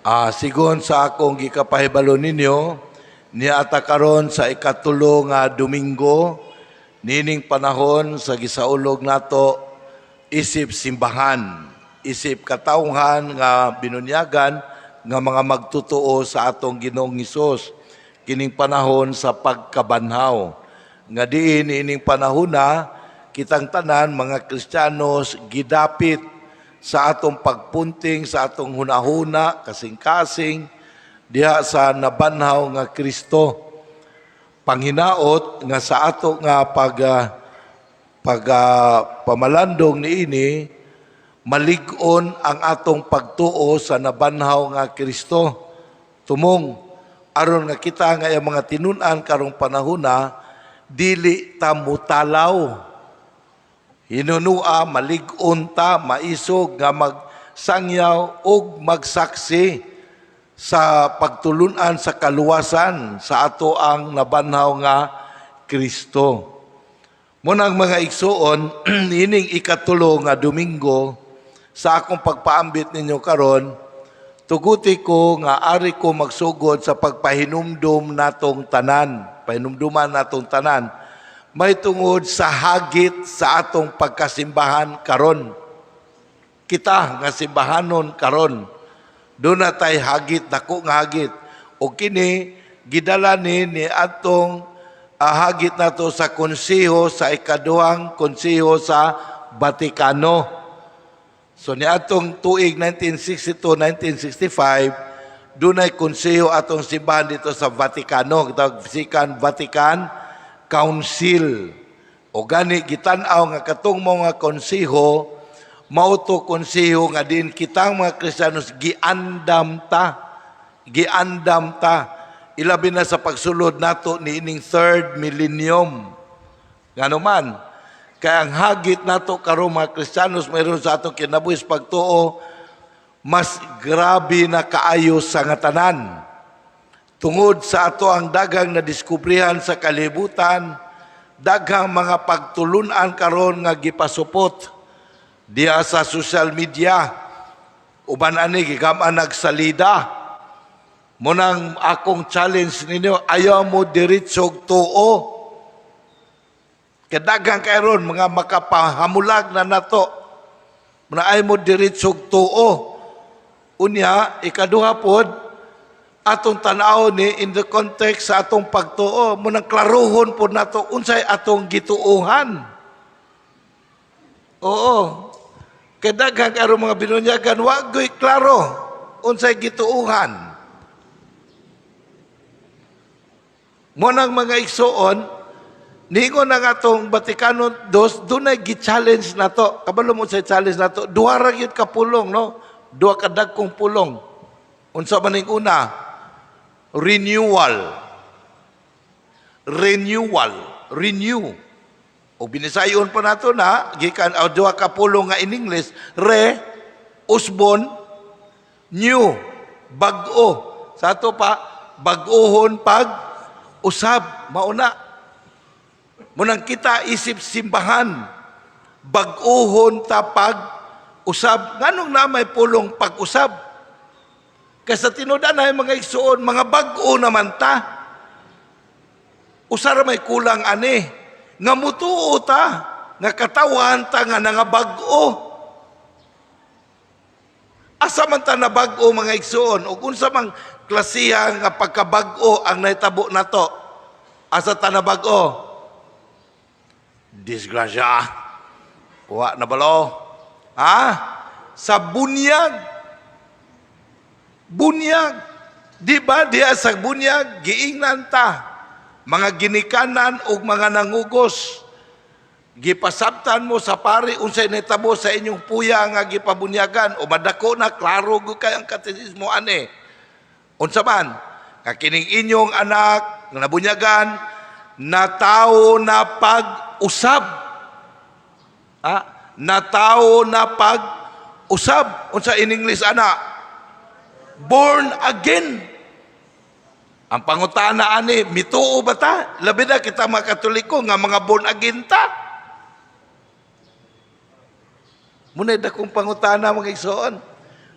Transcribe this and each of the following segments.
Sigon sa akong gikapahibalo ninyo, niata karon sa ikatulo nga Domingo, nining panahon sa gisaulog nato isip simbahan, isip katawhan nga binunyagan nga mga magtutuo sa atong Ginoong Hesus kining panahon sa pagkabanhaw. Nga diin ining panahon na kitang tanan mga Kristiyanos gidapit sa atong pagpunting sa atong hunahuna kasing-kasing diha sa nabanhaw nga Kristo. Panghinaot nga sa ato nga pamalandong niini malig-on ang atong pagtuo sa nabanhaw nga Kristo. Tumong aron nga kita nga mga tinun-an karong panahona dili ta mutalaw. Hinunua, malig-on ta, maisog nga magsangyaw ug magsaksi sa pagtulunan sa kaluwasan sa ato ang nabanhaw nga Kristo. Munang mga igsuon, ining ikatulo nga Domingo sa akong pagpaambit ninyo karon, tuguti ko nga ari ko magsugod sa pagpahinumdum natong tanan, pahinumduman natong tanan, may tungod sa hagit sa atong pagkasimbahan karon. Kita nga simbahanon karon, doon na tayo hagit, dako nga hagit. O kini, gidala ni atong hagit na to sa konseho, sa ikaduhang konseho sa Vatikano. So ni atong tuig 1962-1965, doon ay konseho atong simbahan dito sa Vatikano. Kitawag Vatican Council. O gani gitan-aw nga katong mga konseho, mauto konseho nga din kitang mga Kristiyanos giandam ta. Ilabi na sa pagsulod nato ni ining third millennium. Ngano man, kaya ang hagit nato karon mga Kristiyanos mayroon sa atong kinabuhis pagtuo mas grabe na kaayo sa nga tanan. Tungod sa ato ang daghang na diskubrihan sa kalibutan, daghang mga pagtulunan karon nga gipasupot diya sa social media, uban ani gigaman nagsalida. Munang akong challenge ninyo, ayaw mo diritsog tuo. Kadaghang karon mga makapahamulag na nato. Muna ay mo diritsog tuo. Unya, ikaduha pod, atong tanaw ni in the context sa atong pagtuo, munang klaruhon pod nato unsay atong gituuhan. Oo. Kadaghang karon mga binunyagan, wagoy klaro unsay gituuhan. Munang mga igsuon, ningon na nga itong Vaticano II, doon ay gi-challenge na to. Kabalo mo sa challenge na to, duha ra gyud ka pulong, no? Duha ka dagkong pulong. Unsa man ning una? Renewal. Renew. O binisayon pa nato na, gikan duha ka pulong nga in English, usbon, new, bag-o. Sa ato pa, bag-ohon usab, mauna. Munang kita isip simbahan, bag-ohon usab. Nganong na may pulong pag-usab? Kasi tinudan na mga igsuon, mga bag-o naman ta. Usara may kulang ani. Nga mutuo ta, nga katawan ta nga nga bag-o. Asa man ta na bag-o mga igsuon, o kung sa mang klasiya nga pagkabag-o ang naitabo na to. Asa ta na bag-o? Disgrasya. Wa na balo. Sa bunyag. Di ba diya sa bunyag, giingnan ta. Mga ginikanan o mga nangugos. Gipasabtan mo sa pari unsay naitabo sa inyong puya nga gipabunyagan. O madako na, klaro kay ang katesismo ani. Unsa man, kakining inyong anak nga nabunyagan, natao na pag-usab. Natao na pag-usab. Unsa in English ana? Born again. Ang pangutana ani, mituo ba ta? Labi na kita mga Katoliko nga mga born again ta. Muna dakong pangutana mga igsoon.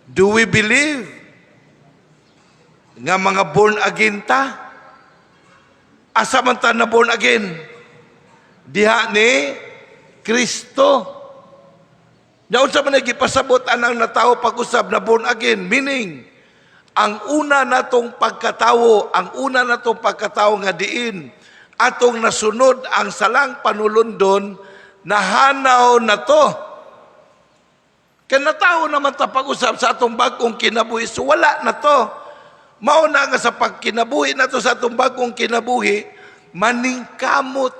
Do we believe nga mga born again ta. Asa man ta na born again? Diha ni Kristo. Nya unsa man gipasabot anang natawo pag-usab na born again? Meaning, ang una natong pagkatawo nga diin, atong nasunod ang salang panulundon, nahanaw na to. Kanatawo naman ta pag-usab sa atong bagong kinabuhi, so wala na to. Mauna nga sa pagkinabuhi na to sa atong bagong kinabuhi, maningkamo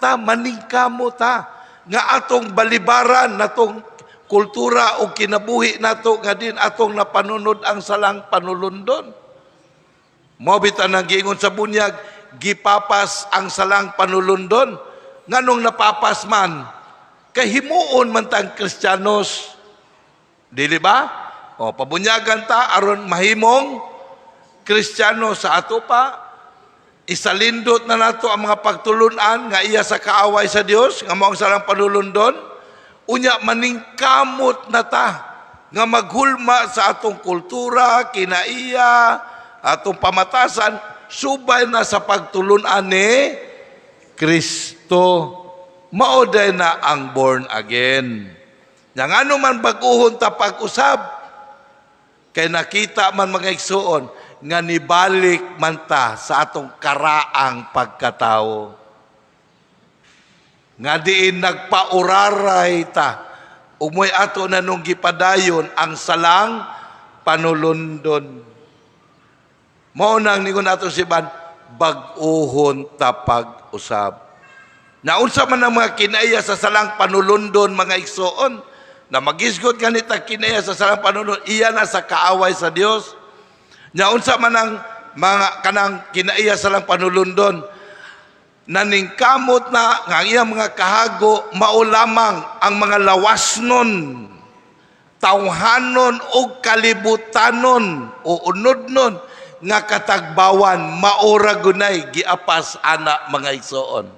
ta, nga atong balibaran natong kultura o kinabuhi nato nga din atong napanunod ang salang panulundon. Mao bitan ang giingon sa bunyag, gipapas ang salang panulundon. Nganong napapas man? Kay himuon man tang Kristiyanos. Dili ba? O pabunyagan ta aron mahimong Kristiyano sa ato pa. Isalindot na nato ang mga pagtulunan nga iya sa kaaway sa Dios nga mao ang salang panulundon. Unya maningkamot na ta nga maghulma sa atong kultura, kinaiya, atong pamatasan, subay na sa pagtulunan ni Kristo. Mao day na ang born again. Yang ano man baguhon ta pag-usab, kay nakita man mga igsuon, nga nibalik man ta sa atong karaang pagkatao. Nga diin nagpauraray ta, umoy ato na nung gipadayon ang salang panulundon. Mao nang ningon ato siban, bag-ohon ta pag-usab. Naunsa man ang mga kinaiya sa salang panulundon mga igsuon, na magisgot ganita kinaya sa salang panunod, iya na sa kaaway sa Dios. Naunsa man ang mga kanang kinaiya sa salang panulundon, naningkamot na nga iya mga kahago, mao lamang ang mga lawasnon, tawhanon o kalibutanon o unodnon nga katagbawan, maora gunay giapas ana mga igsoon.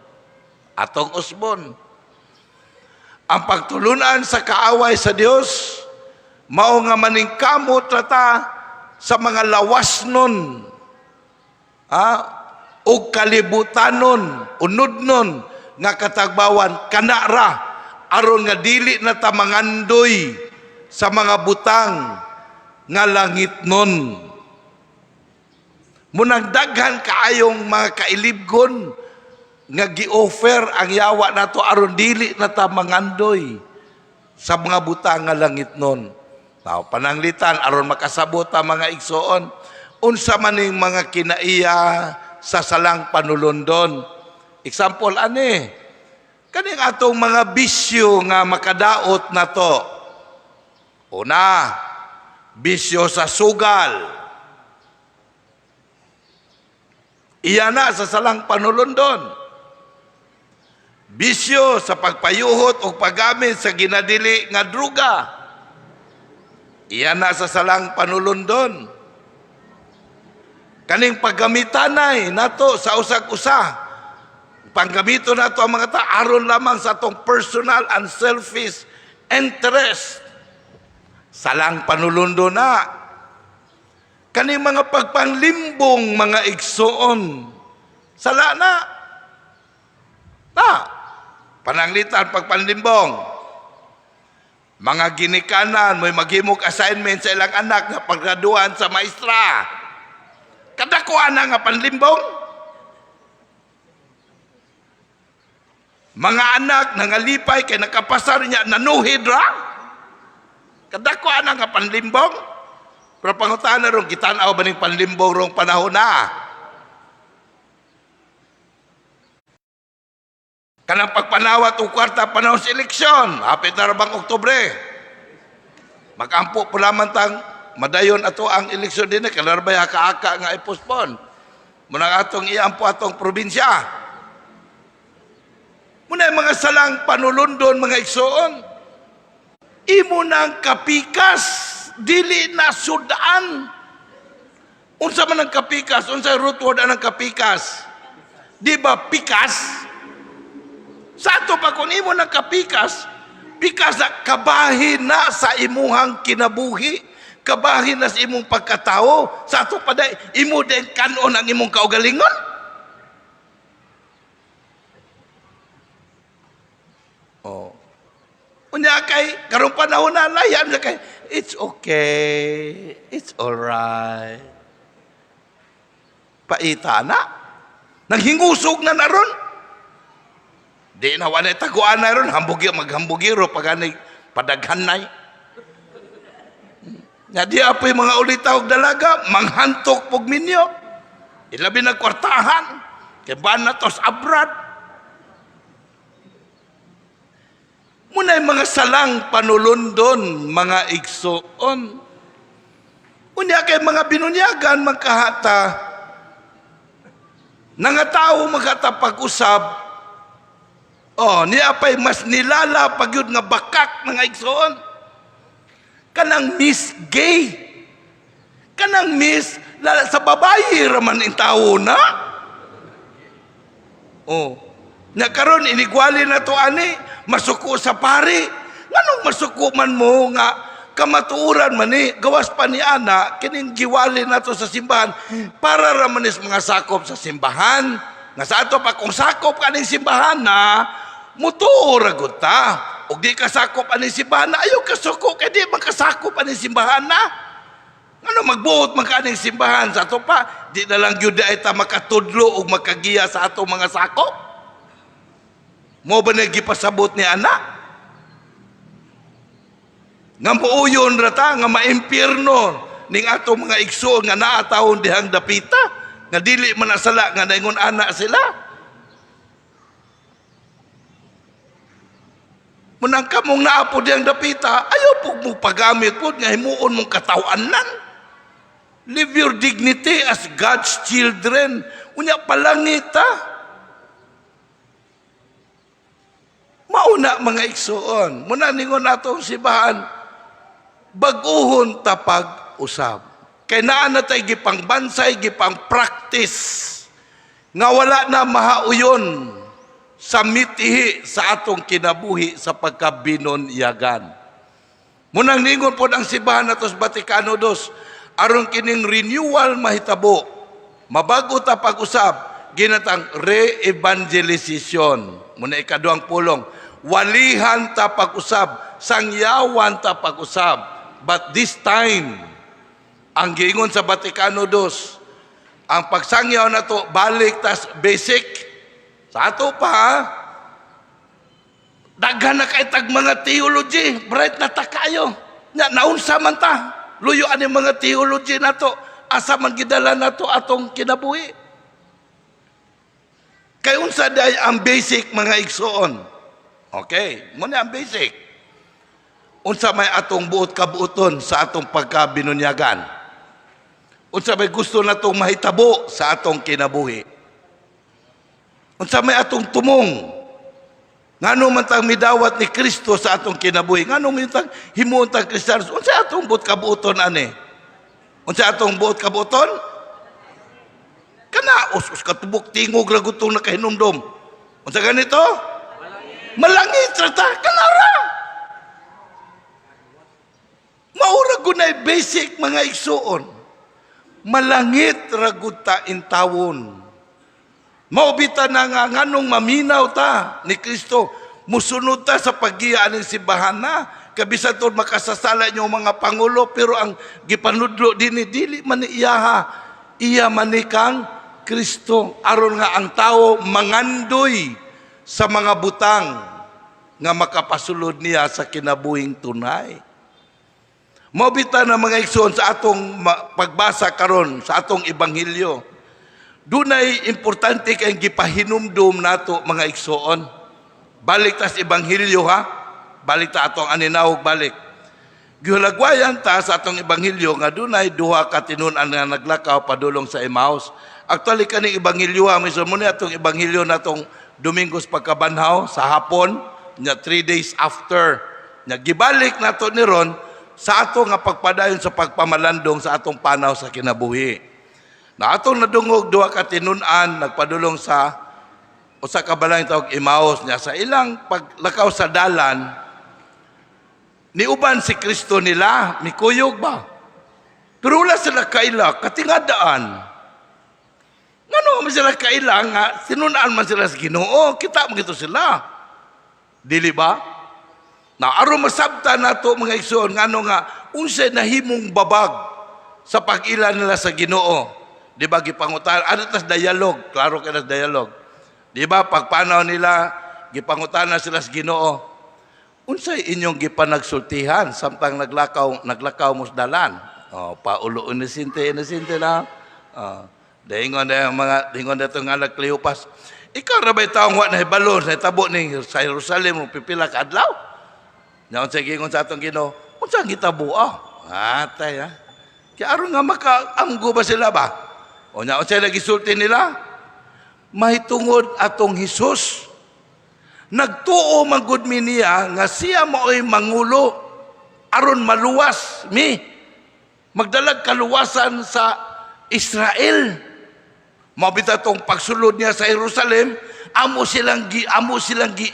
Atong usbon, ang pagtulunan sa kaaway sa Dios, mao nga maningkamot na ta sa mga lawasnon, o kalibutanon, unudnon, nga katagbawan, kanara, aron nga dili na ta mangandoy sa mga butang nga langitnon. Munang daghan kaayong mga kailibgon, nga gi-offer ang yawa nato aron dili na ta mangandoy sa mga butang nga langitnon. Now, pananglitan aron makasabot ta mga igsoon, unsa man ning mga kinaiya sa salang panulundon. Example ani, kaning atong mga bisyo nga makadaot na to. Una, bisyo sa sugal. Iya na sa salang panulundon. Bisyo sa pagpayuhot o paggamit sa ginadili nga druga. Iyan na sa salang panulundon. Kaning paggamitanay nato sa usag-usa. Panggamito nato ang mga aron lamang sa atong personal and selfish interest. Salang panulundon na. Kaning mga pagpanglimbong mga igsoon. Sala na. Pananglitan pagpanlimbong. Mga ginikanan, may maghimog assignment sa ilang anak nga paggraduan sa maestra. Kadakuan na nga panlimbong. Mga anak nangalipay kay nakapasar niya nanuhid ra. Kadakuan na nga panlimbong. Pero pangutan na ron, kitanaw ba ning panlimbong rong panahon na? Kanang pagpanawat o kwarta panahon sa eleksyon, hapit na bang Oktubre. Magampo po naman tang madayon ato ang eleksyon din, kalarbay haka-haka nga ipospon. Munang atong iampo atong probinsya. Muna mga salang panulundon, mga igsoon. Imo nang kapikas, dili na sudan. Unsa man ang kapikas? Unsa root word ang kapikas? Di ba pikas? Sa ato pa kung imo ng kapikas, pikas na kabahin na sa imuhang kinabuhi, Kabahin na sa imong pagkatao. Sa ato pa imo din kanon ang imong kaugalingon. Oh. Unya kay karong panahon na layan na kay it's okay. It's alright. Paita na. Nanghingusog na naron. Di na wala taguan na ron. Maghambugiro pag padaghanay. Nga di apoy mga ulitaw dalaga, manghantok pog minyo. Ilabi na kwartahan. Kaya ba na tos abroad? Muna'y mga salang panulundon, mga igsoon. Unya kay mga binunyagan, magkahata. Nga tao magkata pag-usab, niya pa'y mas nilala pag yun nga bakak mga igsoon. Kanang miss gay. Kanang miss sa babae raman ang tao na. Nya karon inigwali na to ani, masuko sa pari. Nganong masuko man mo nga kamatuuran man ni gawas pa ni ana kining giwali nato sa simbahan para ramanis mga sakop sa simbahan. Nga sa ato pa kung sakop kaning simbahan na mutuo gud ta. Og di ka sakop ani simbahan na ayo kasuko kay di makasakop ani simbahan na. Ano magbuot man kaning simbahan sa ato pa di na lang gyud ay ta makatudlo og makagiya sa ato mga sakop. Mo ba na gipasabot ni ana? Nga muuyon rata nga maimpierno ning ato mga igsoon nga naatawon dihang dapita nga dili man nasala nga naingon ana sila. Munang kamong naapo diyang dapita, ayaw po mo pagamit po nga himuon mong katawanan. Live your dignity as God's children. Unya palangita. Mauna mga igsoon. Muna ningon natong sibahan, baguhon tapag usab. Kay naa na tayo gipang bansay, gipang practice. Nga wala na mahauyon sa mitihi sa atong kinabuhi sa pagkabinonyagan. Munang ningon po ang sibahan nato sa Vaticano II, aron kining renewal mahitabo, mabago ta pag-usab, ginatang re-evangelization. Muna ikaduhang pulong, walihan ta pag-usab, sangyawan ta pag-usab. But this time, ang giingon sa Vaticano II, ang pagsangyaw na to, balik tas basic. Sa ato pa, daghan na kay tag mga theology, bright na ta kayo. Naunsa man ta, luyo ani mga theology na to, asa man gidala na to atong kinabuhi. Kay unsa day ang basic mga igsoon. Okay, muna ang basic. Unsa may atong buot kabuoton sa atong pagkabinunyagan. Unsa may gusto natong mahitabo sa atong kinabuhi. Unsa may atong tumong. Ngano man tang midawat ni Kristo sa atong kinabuhi. Ngano man tang himuon tang Kristiyanos. Unsa atong buot kabuoton ani? Unsa atong buot kabuoton? Kana us katubok tingog ra gutong nakahinumdom. Unsa ganito? Malangit ra ta kanara. Maura gunay basic mga igsoon. Malangit ra gud ta intawon. Maubita na nga nganong maminaw ta ni Kristo. Musunod ta sa paggiya aning simbahan na. Kabisan to makasasala niyo mga pangulo. Pero ang gipanudlo dili man ni iyaha. Iya man ni kang Kristo. Aron nga ang tao mangandoy sa mga butang nga makapasulod niya sa kinabuhing tunay. Maubita na mga igsoon sa atong pagbasa karon sa atong ebanghelyo. Dunay importante kayong gipahinumdum nato mga igsoon. Balik tas ebanghelyo ha. Balik ta atong aninawog balik. Gihulagwayan ta sa atong ebanghelyo nga dunay duha ka tinun-an nga naglakaw padulong sa Emmaus. Actually kaning ebanghelyo ha, mismo mo ni atong ebanghelyo natong Domingos pagkabanhaw sa hapon, nya 3 days after. Nya gibalik nato ni ron sa ato nga pagpadayon sa pagpamalandong sa atong panaw sa kinabuhi. Na atong nadungog duha ka tinun-an nagpadulong sa usa ka balay tawag Emmaus niya sa ilang paglakaw sa dalan niuban si Kristo nila mikuyog ba Pero wala sila kaila, katingadaan. Ngano man sila kaila nga, sinunaan man sila sa Ginoo, kita mo gito sila. Dili ba? Na aron masabta nato mga igsoon, ngano nga, unsay nahimong babag sa pag-ila nila sa Ginoo. Di ba, gipangutan, ano tas dialog, klaro ka nas dialog. Di ba, pagpanaw nila, gipangutan na sila sa Ginoo. Unsay inyong gipanagsultihan, samtang naglakaw mo sa dalan. Paulo, inisinte na. Dahingon na yung dahingon na itong anak Cleopas. Ikaw na ba'y taong wa na hibalon sa tabo ni sa Jerusalem, pipila ka adlaw? Naon sa gingon sa atong Ginoo, unsang gitabo Atay Kaya aron nga makaamgo ba sila ba? O naon sa nagisulti nila? Mahitungod atong Hesus. Nagtuo manggod mi niya nga siya mao'y mangulo aron maluwas magdalag kaluwasan sa Israel. Mabita tong pagsulod niya sa Jerusalem,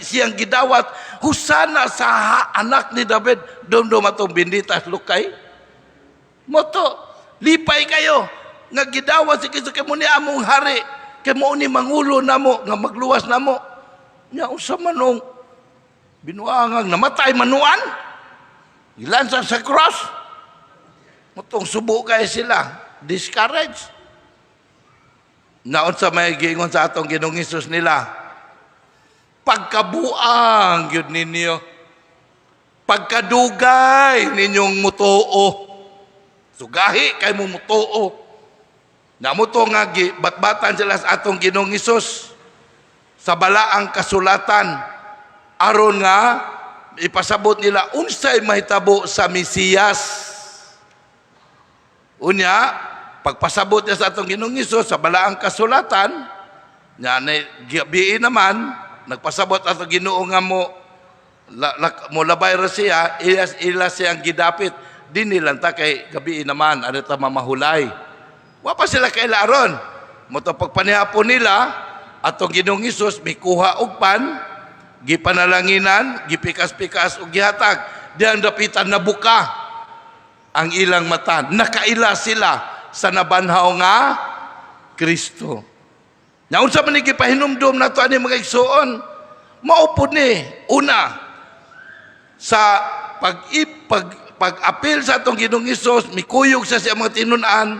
siyang gidawat, husana sa anak ni David, domdom atong bendita lukay. Moto, lipay kayo, nga gidawat si Kristo kay mo ni among hari, kay mo ni mangulo namo, nga magluwas namo. Nya usa manong binuangang namatay manuan, ilansan sa cross. Motong subo kay sila, discouraged. Naon sa may giingon sa atong Ginoong Hesus nila, pagkabuang yun ninyo, pagkadugay ninyong mutuo, sugahi kay mo mutuo. Namuto nga batbatan sila sa atong Ginoong Hesus sa balaang kasulatan aron nga ipasabot nila unsay mahitabo sa Mesiyas. Unya, pagpasabot niya sa atong Ginoong Hesus sa balaang kasulatan, gabi naman, nagpasabot atong Ginoo nga mo labay ra siya, ila siyang gidapit, din nilanta kay gabi naman, ano ta mamahulay. Wa pa sila kailaron. Moto pagpanihapon nila, atong Ginoong Hesus, may kuha og pan, gipanalanginan, gipikas-pikas og gihatag, diyan dapitan na buka ang ilang mata. Nakaila sila sa nabanhaw nga Kristo. Nya unsa man ni gipahinumdom nato ani mga igsoon? Maupod ni una sa pag-apil sa atong Ginoong Hesus, mikuyog sa siya mga tinun-an,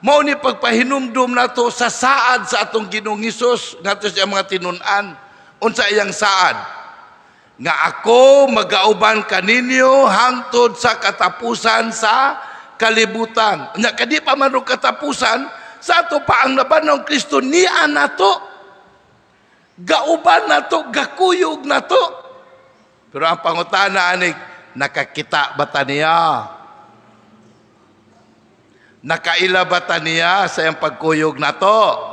mao ni pagpahinumdom nato sa saad sa atong Ginoong Hesus ngadto sa mga tinun-an. Unsa iyang saad? Nga ako magauban kaninyo hangtod sa katapusan sa kalibutan. Nya kadi pa man katapusan, sa ato pa ang laban ng Kristo niya nato. Gauban nato, gakuyog nato. Pero ang pangutana anig, nakakita ba ta niya? Nakaila ba ta niya sa iyang pagkuyog nato?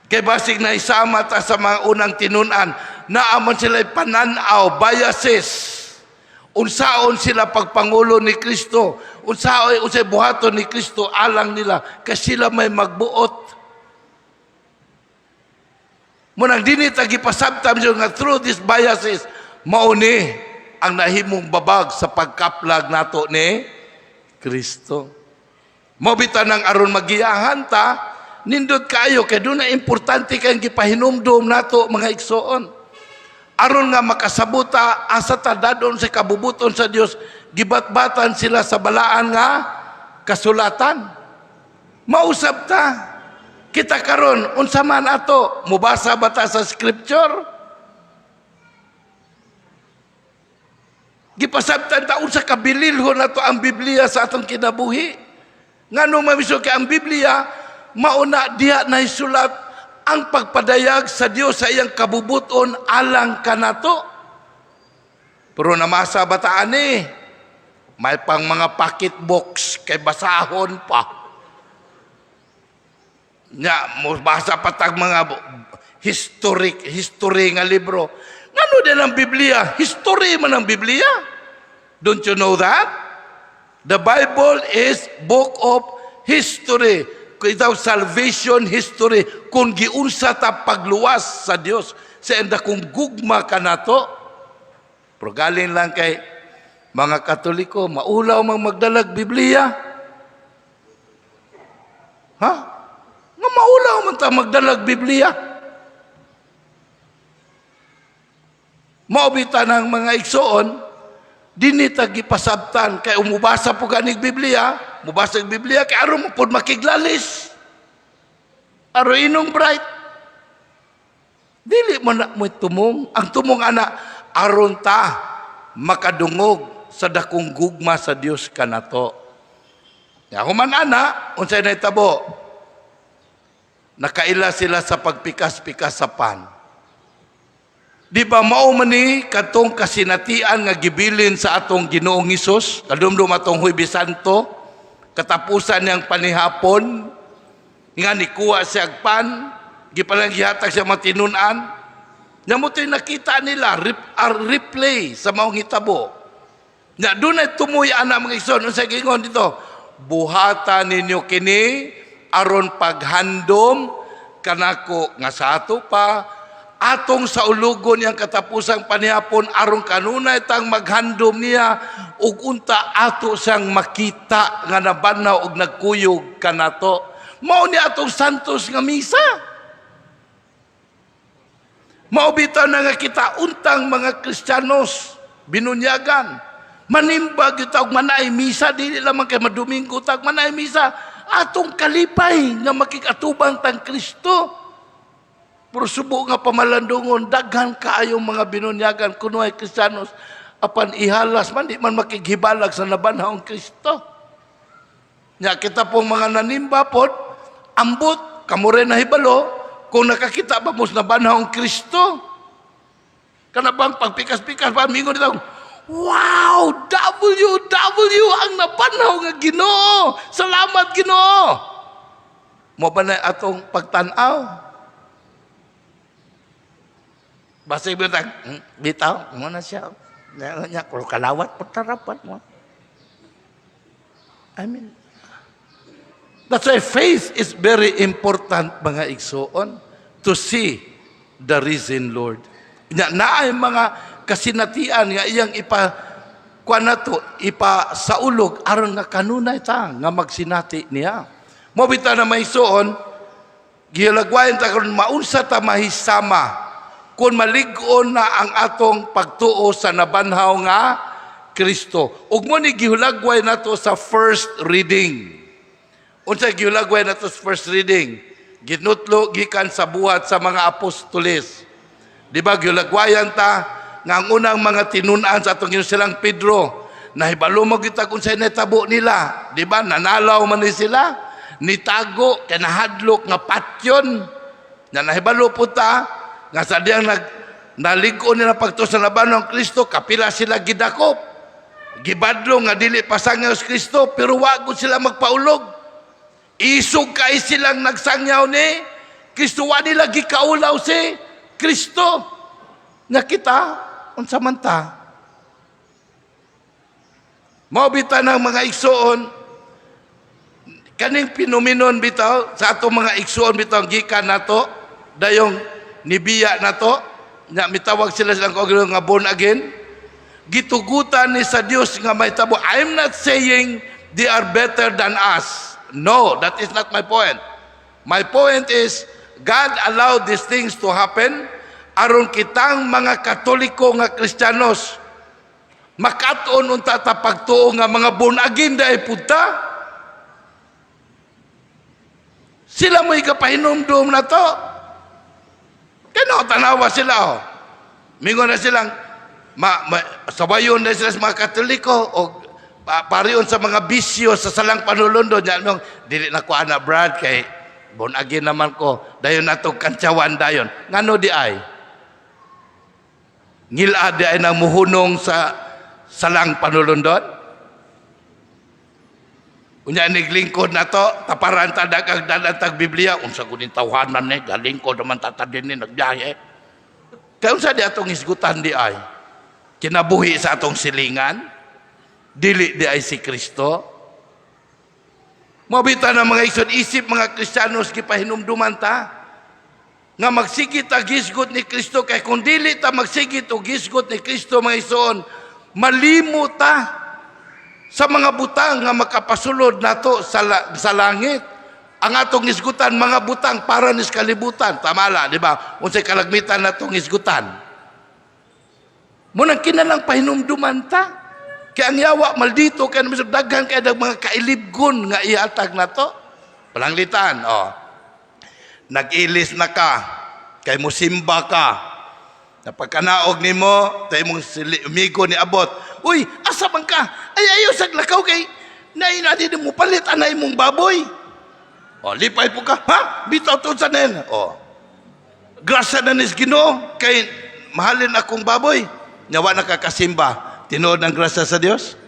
Kay basig na isama ta sa mga unang tinunan, naaman sila pananaw, biases. Unsaon sila pagpangulo ni Kristo, unsay buhaton ni Kristo alang nila, kasi sila may magbuot. Munang dinit agipasabtam nga through these biases, mauni ang nahimong babag sa pagkaplag nato ni Kristo. Mabita ng aron magiyahan ta, nindot kayo, kaya doon na importante kayong gipahinumdum nato mga igsoon. Aron nga makasabuta, asa ta dadon sa kabubuton sa Dios, gibatbatan sila sa balaan nga kasulatan. Mausap ta, kita karon unsa man ato, mubasa ba ta sa scripture? Gipasabtan ta unsa kabililhon nato ang Biblia sa atong kinabuhi. Ngano mamisyo kay ang Biblia mauna diha na isulat ang pagpadayag sa Dios sa iyang kabubuton alang kanato. Pero namasa bataan may pang mga pocket box kay basahon pa. Nya mo basa patag mga history nga libro. Ngano din ang Biblia? History man ang Biblia. Don't you know that? The Bible is book of history. Itaw salvation history. Kung giunsa ta pagluwas sa Dios, sa enda kung gugma ka nato. Pero galing lang kay Mga Katoliko, maulaw mang magdalag Biblia. Ha? Nga maulaw man ta magdalag Biblia. Maubita ng mga igsoon, dinita gipasabtan kay umubasa po ganig Biblia, mubasa ang Biblia kay aron mo po makiglalis. Aro inong bright. Dili mo na mo tumong. Ang tumong ana, aron ta makadungog sa dakong gugma sa Dios kanato. Ya human ana, unsay nahitabo? Nakaila sila sa pagpikas-pikas sa pan. Di ba mao man ni katong kasinatian nga gibilin sa atong Ginoong Hesus, kadumdum atong Huwebes Santo, katapusan niyang panihapon, nga nikuha siya pan, gipananggihatag siya matinunan. Namutoy nakita nila replay sa maong hitabo. Nya dunay tumoy ana mga igsoon unsay gingon dito? Buhatan ninyo kini aron paghandom kanako nga sa ato pa atong sa ulugon yang katapusang panihapon aron kanunay tang maghandom niya ug unta ato siyang makita nga nabanaw og nagkuyog kanato. Mao ni atong santos nga misa. Mao bitaw na nga kita untang mga Kristiyanos binunyagan. Manimba gyud og manay misa dili lamang kay madomingo tag manay misa atong kalipay nga makikatubang tang Kristo. Pero subo nga pamalandungon, daghan kaayong mga binunyagan kuno ay Kristiyanos apan ihalas man di man makighibalag sa nabanhawng Kristo. Nya kita pong mga nanimba pod ambot kamo rin na hibalo kung nakakita ba mo sa nabanhawng Kristo. Kana bang pagpikas-pikas pa mingon dito, wow, WW ang nabanhaw nga Ginoo. Salamat Ginoo. Mo ba na atong pagtan-aw? Basta bitaw, mo na siya. Nya kung kalawat po tarapat mo. I mean, that's why faith is very important mga igsoon to see the risen Lord. Nya naay mga kasinatian nga iyang ipasaulog aron nga kanunay ta nga magsinati niya. Mo bitaw na may igsoon, gihilagwayan ta karon maunsa ta mahisama kung malig-on na ang atong pagtuo sa nabanhaw nga Kristo. Ug mo ni gihulagway nato sa first reading. Unsa gihulagway nato sa first reading? Ginutlo gikan sa buhat sa mga apostoles. Di ba gihulagwayan ta nga ang unang mga tinun-an sa atong Ginoo silang Pedro, nahibalo mo kita kung sa netabo nila. Di ba nanalaw man ni sila, nitago kay nahadlok nga patyon. Na nahibalo po ta nga sa diyang nalig-on nila pagtuo sa labanan ng Kristo, kapila sila gidakop. Gibadlo nga dili pasangyaw sa Kristo, pero wagod sila magpaulog. Isog kay silang nagsangyaw ni Kristo, wa nila gikaulaw si Kristo. Nga kita, unsa man ta? Maubita ng mga igsoon, kaning pinuminon bitaw, sa atong mga igsoon bitaw, gikan nato, dayong nibiya na to, nga mitawag sila silang kagulong nga born again, gitugutan ni sa Dios nga may tabo. I'm not saying they are better than us. No, that is not my point. My point is, God allowed these things to happen aron kitang mga Katoliko nga Kristiyanos makat-on unta ta pagtuo nga mga born again dahil punta. Sila mo'y kapahinomdom na to. Kano tanawa sila oh. Mingon na silang sabayon na sila sa mga Katoliko o pariyon sa mga bisyo sa salang panulundon. Yan, dili na ko ana Brad kay born again naman ko. Dayon natong kantsawan dayon. Ngano di ay? Ngila di ay nang muhunong sa salang panulundon. Unya niglingkod na to, taparan ta dagang dalatag Biblia, unsa kunin tawhanan ni, galingkod naman tatadin ni nagbiyahe. Kaya unsa di atong isgutan di ay? Kinabuhi sa atong silingan, dili di ay si Kristo. Mabita na mga isod isip mga Kristiyanos gipahinumduman ta nga magsigit ang gisgot ni Kristo, kay kung dili ta magsigit og gisgot ni Kristo mga ison, Malimot ta sa mga butang nga makapasulod nato sa langit. Ang atong isgutan, mga butang para nis kalibutan. Tamala, di ba? Unsay kalagmitan natong isgutan. Munang kinalang pahinumduman ta. Kaya ang yawa, maldito, kaya naman daghan kaya mga kailibgon nga iatag na to. Palanglitan, nag-ilis na ka, kay musimba ka. Napagkanaog ni mo, tayo mong umigo ni abot. Uy, asa man ka? Ay, ayaw saglakaw kay nainadin mo palit, anay mong baboy. Lipay po ka, ha? Bitaw to sa nen. Grasa na nis Ginoo, kay mahalin akong baboy. Nyawa nakakasimba. Tinuod ng grasa sa Dios?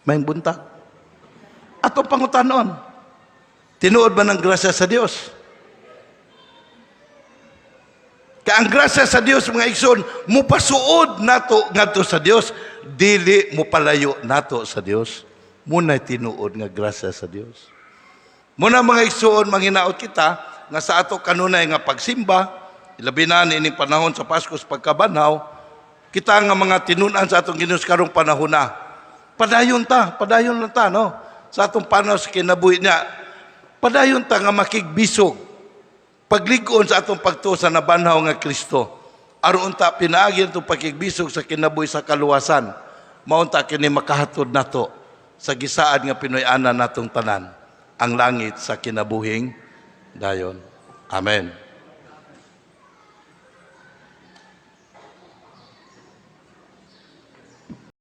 May buntag. Atong pangutanon. Tinuod ba ng grasa sa Dios? Kaya ang grasa sa Dios, mga igsoon, mupasuod nato ngadto sa Dios, dili mo palayo nato sa Dios. Muna tinuod nga grasa sa Dios. Muna mga igsoon, manghinaot kita nga sa ato kanunay nga pagsimba, ilabi na ining panahon sa Pasko sa pagkabanhaw, kita nga mga tinunan sa atong Ginoo karong panahon na. Padayon lang ta, no? Sa atong panahon sa kinabuhi niya, padayon ta nga makigbisog. Pagligon sa atong pagtuo sa nabanhaw nga Kristo. Aron ta pinaagi itong pakigbisog sa kinabuhi sa kaluwasan. Maunta kini makahatod nato sa gisaad nga Pinoy-ana natong tanan, ang langit sa kinabuhing dayon. Amen.